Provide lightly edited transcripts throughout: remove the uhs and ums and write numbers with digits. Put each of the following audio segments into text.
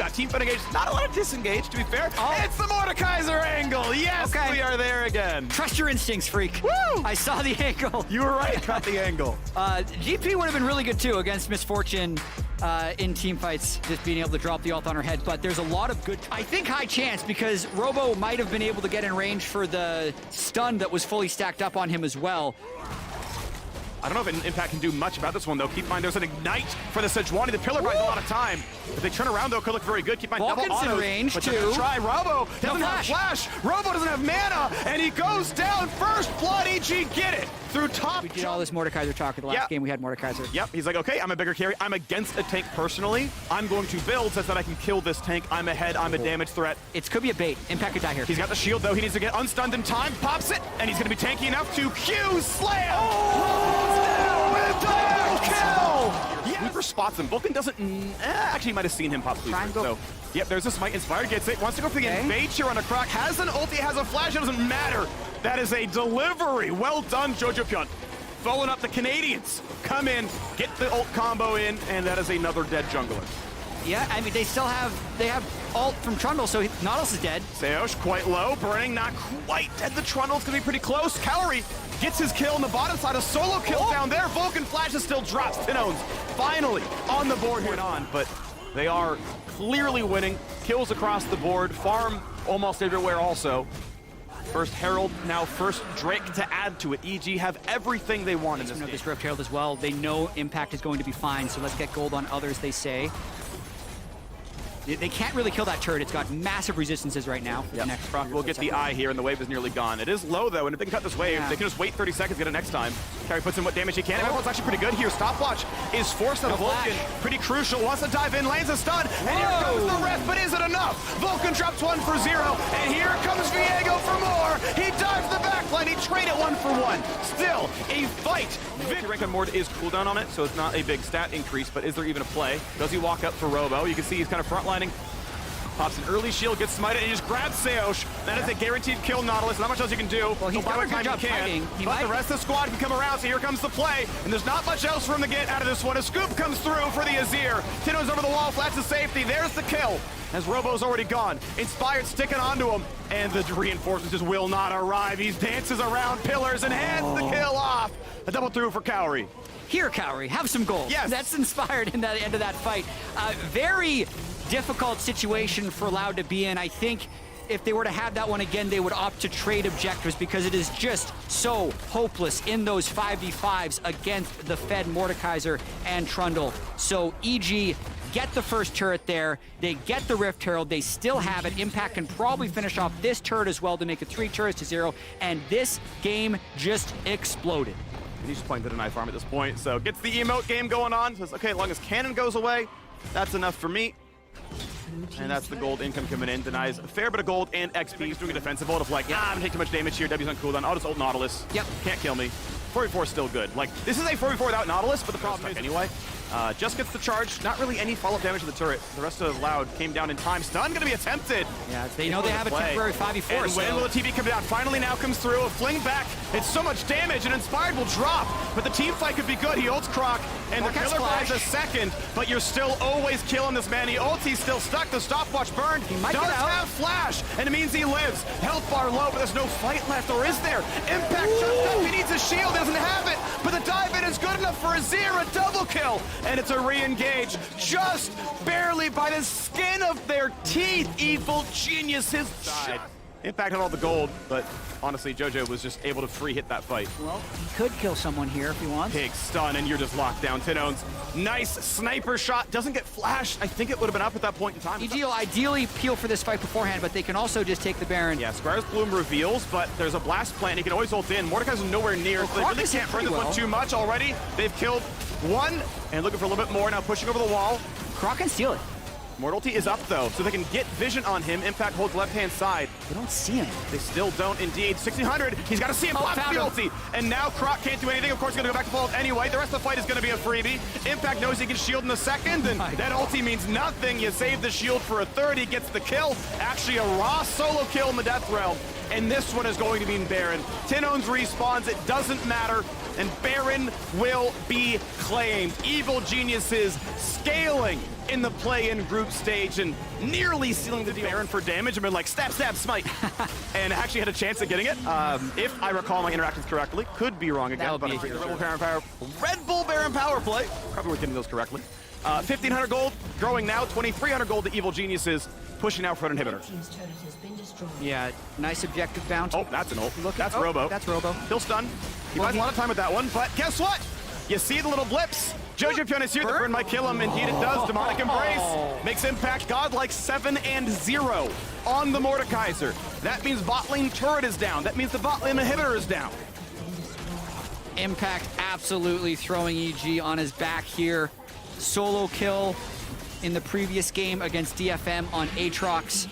got team fight engaged. Not a lot of disengage, to be fair. Oh. It's the Mordekaiser angle. Yes, okay. We are there again. Trust your instincts, freak. Woo! I saw the angle. You were right about the angle. GP would have been really good too against Misfortune in team fights, just being able to drop the ult on her head. But there's a lot of good, I think high chance, because Robo might have been able to get in range for the stun that was fully stacked up on him as well. I don't know if Impact can do much about this one, though. Keep in mind, there's an Ignite for the Sejuani. The Pillar buys a lot of time. If they turn around, though, could look very good. Keep in mind, double autos. In range, but too. Try. Robo doesn't have flash. Robo doesn't have mana, and he goes down. First blood, EG get it through top. We did all this Mordekaiser talk in the last game we had Mordekaiser. Yep, he's like, okay, I'm a bigger carry. I'm against a tank personally. I'm going to build such that I can kill this tank. I'm ahead. I'm a damage threat. It could be a bait. Impact could die here. He's got the shield, though. He needs to get unstunned in time. Pops it, and he's going to be tanky enough to Q slam. Oh! Double kill! Yes. Weaver spots him. Vulcan doesn't... actually, might have seen him pop Weaver. So, yep, there's a smite. Inspired gets it. Wants to go for the invade here on a Croc. Has an ulti, has a flash. It doesn't matter. That is a delivery. Well done, Jojo Pyun. Following up the Canadians. Come in, get the ult combo in, and that is another dead jungler. Yeah, I mean, they have ult from Trundle, so Nautilus is dead. Seosh quite low, burning, not quite dead. The Trundle's gonna be pretty close. Calorie gets his kill on the bottom side, a solo kill down there. Vulcan flashes still drops. Tinones finally on the board here on, but they are clearly winning. Kills across the board, farm almost everywhere also. First Herald, now first Drake to add to it. EG have everything they want in this game. This Rift Herald as well. They know Impact is going to be fine, so let's get gold on others, they say. They can't really kill that turret. It's got massive resistances right now. Yep. Next Croc will get the eye here, and the wave is nearly gone. It is low, though, and if they can cut this wave, they can just wait 30 seconds, get it next time. Carry puts in what damage he can. Everyone's actually pretty good here. Stopwatch is forced on Vulcan. Pretty crucial. Wants to dive in, lands a stun, and here comes the ref, but is it enough? Vulcan drops 1 for 0, and here comes Viego for more. He dives the backline. He traded 1 for 1. Still a fight. Rank on Mord is cooldown on it, so it's not a big stat increase, but is there even a play? Does he walk up for Robo? You can see he's kind of frontlining. Pops an early shield, gets smited, and he just grabs Seosh. That is a guaranteed kill, Nautilus. Not much else you can do. Well, he's done a good job fighting. But the rest of the squad can come around, so here comes the play. And there's not much else for him to get out of this one. A scoop comes through for the Azir. Tino's over the wall, flash to safety. There's the kill, as Robo's already gone. Inspired sticking onto him, and the reinforcements just will not arrive. He dances around pillars and hands the kill off. A double through for Cowrie. Here, Cowrie, have some gold. Yes. That's Inspired in the end of that fight. Very difficult situation for Loud to be in. I think if they were to have that one again, they would opt to trade objectives because it is just so hopeless in those 5v5s against the Fed Mordekaiser and Trundle. So EG get the first turret there. They get the Rift Herald. They still have it. Impact can probably finish off this turret as well to make it 3 turrets to 0. And this game just exploded. He's just playing the deny farm at this point. So gets the emote game going on. Says, okay, as long as cannon goes away, that's enough for me. And that's the gold income coming in. Denies a fair bit of gold and XP. He's doing a defensive ult of like, I'm gonna take too much damage here. W's on cooldown. I'll just ult Nautilus. Yep. Can't kill me. 4v4 is still good. Like, this is a 4v4 without Nautilus, but the problem is, anyway, just gets the charge. Not really any follow-up damage to the turret. The rest of Loud came down in time. Stun gonna be attempted. Yeah, they know they have a temporary 5v4. And when will the TP come down? Finally now comes through. A fling back. It's so much damage, and Inspired will drop. But the team fight could be good. He ults Croc, and the killer buys a second, but you're still always killing this man. He ults, he's still stuck. The stopwatch burned. He might have flash, and it means he lives. Health bar low, but there's no fight left, or is there? Impact just up. He needs a shield, doesn't have it. But the dive in is good enough for Azir, a double kill, and it's a re-engage just barely by the skin of their teeth. Evil geniuses died. Impact had all the gold, but honestly, Jojo was just able to free hit that fight. Well, he could kill someone here if he wants. Big stun, and you're just locked down. Tinones, nice sniper shot, doesn't get flashed. I think it would have been up at that point in time. EG will ideally peel for this fight beforehand, but they can also just take the Baron. Yeah, Squire's Bloom reveals, but there's a blast plant. He can always ult in. Mordekaiser's nowhere near, so they really can't burn this one too much already. They've killed 1, and looking for a little bit more, now pushing over the wall. Croc can steal it. Mortality is up, though, so they can get vision on him. Impact holds left-hand side. They don't see him. They still don't, indeed. 1600, he's got to see him block the ulti. And now Croc can't do anything. Of course, he's going to go back to full anyway. The rest of the fight is going to be a freebie. Impact knows he can shield in a second, and that ulti means nothing. You save the shield for a third. He gets the kill. Actually, a raw solo kill in the Death Realm. And this one is going to be Baron. Tinones respawns. It doesn't matter. and Baron will be claimed. Evil Geniuses scaling in the play-in group stage and nearly sealing the Baron for damage. I've been like, stab, stab, smite, and actually had a chance at getting it. If I recall my interactions correctly, could be wrong again, but Red Bull Baron power play. Probably worth getting those correctly. 1,500 gold, growing now, 2,300 gold to Evil Geniuses, pushing out for an inhibitor. Yeah, nice objective bounty. Oh, that's an ult. That's Robo. That's Robo. He'll stun. He buys a lot of time with that one, but guess what? You see the little blips. Jojo Pioneers here, the burn might kill him. Indeed it does. Demonic Embrace makes impact godlike 7-0 on the Mordekaiser. That means bot lane turret is down. That means the bot lane inhibitor is down. Impact absolutely throwing EG on his back here. Solo kill in the previous game against DFM on Aatrox.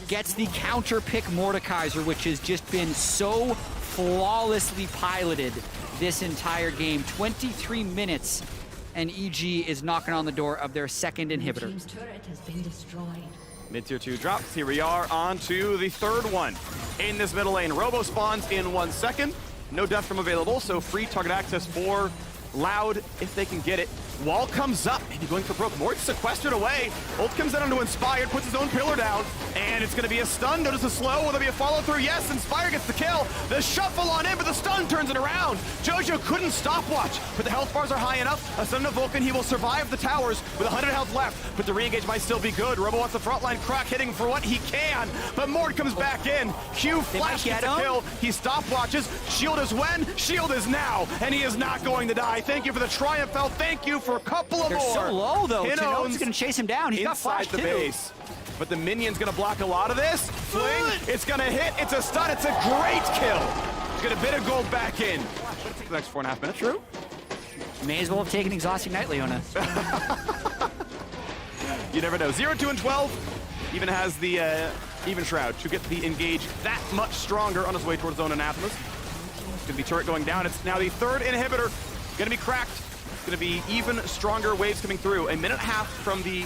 Gets the counter pick Mordekaiser, which has just been so flawlessly piloted this entire game. 23 minutes, and EG is knocking on the door of their second inhibitor. Mid-tier 2 drops. Here we are on to the third one. In this middle lane, Robo spawns in 1 second. No death from available, so free target access for Loud if they can get it. Wall comes up, maybe going for broke. Mort sequestered away. Ult comes in onto Inspired, puts his own pillar down, and it's going to be a stun. Notice a slow. Will there be a follow-through? Yes, Inspired gets the kill. The shuffle on in, but the stun turns it around. Jojo couldn't stopwatch, but the health bars are high enough. A stun to Vulcan, he will survive the towers with 100 health left, but the re-engage might still be good. Robo wants the front line crack hitting for what he can, but Mort comes back in. Q flash gets a kill. He stopwatches. Shield is when? Shield is now, and he is not going to die. Thank you for the Triumph Belt. Thank you for a couple of They're so low, though. Tino's going to chase him down. He's got flash, the base. But the minion's going to block a lot of this. Fling, it's going to hit. It's a stun. It's a great kill. Get a bit of gold back in. The next 4.5 minutes. True. May as well have taken Exhausting Night, Leona. You never know. 0, 2, and 12 even has the Even Shroud to get the engage that much stronger on his way towards Zone Anathemas. It's going to be turret going down. It's now the third inhibitor. Going to be cracked. It's going to be even stronger waves coming through. A minute and a half from the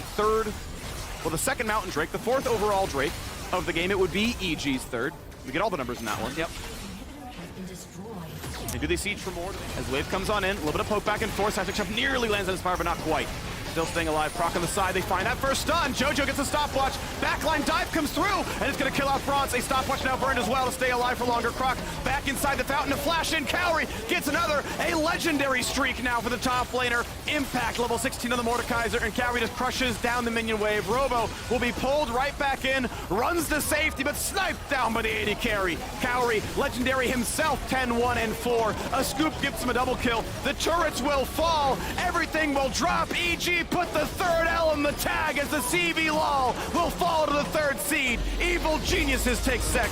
the second Mountain Drake, the fourth overall Drake of the game. It would be EG's third. We get all the numbers in that one. Yep. And do they siege for more? As wave comes on in, a little bit of poke back and forth. Seismic Chef nearly lands on his fire, but not quite. Still staying alive. Proc on the side. They find that first stun. Jojo gets a stopwatch. Backline dive comes through, and it's going to kill out Bronze. A stopwatch now burned as well to stay alive for longer. Croc back inside the fountain to flash in. Cowrie gets another. A legendary streak now for the top laner. Impact level 16 on the Mordekaiser, and Cowrie just crushes down the minion wave. Robo will be pulled right back in. Runs to safety, but sniped down by the AD carry. Cowrie, legendary himself, 10-1 and 4. A scoop gives him a double kill. The turrets will fall. Everything will drop. EG put the third L on the tag as the CV LOL will fall to the third seed. Evil Geniuses take second.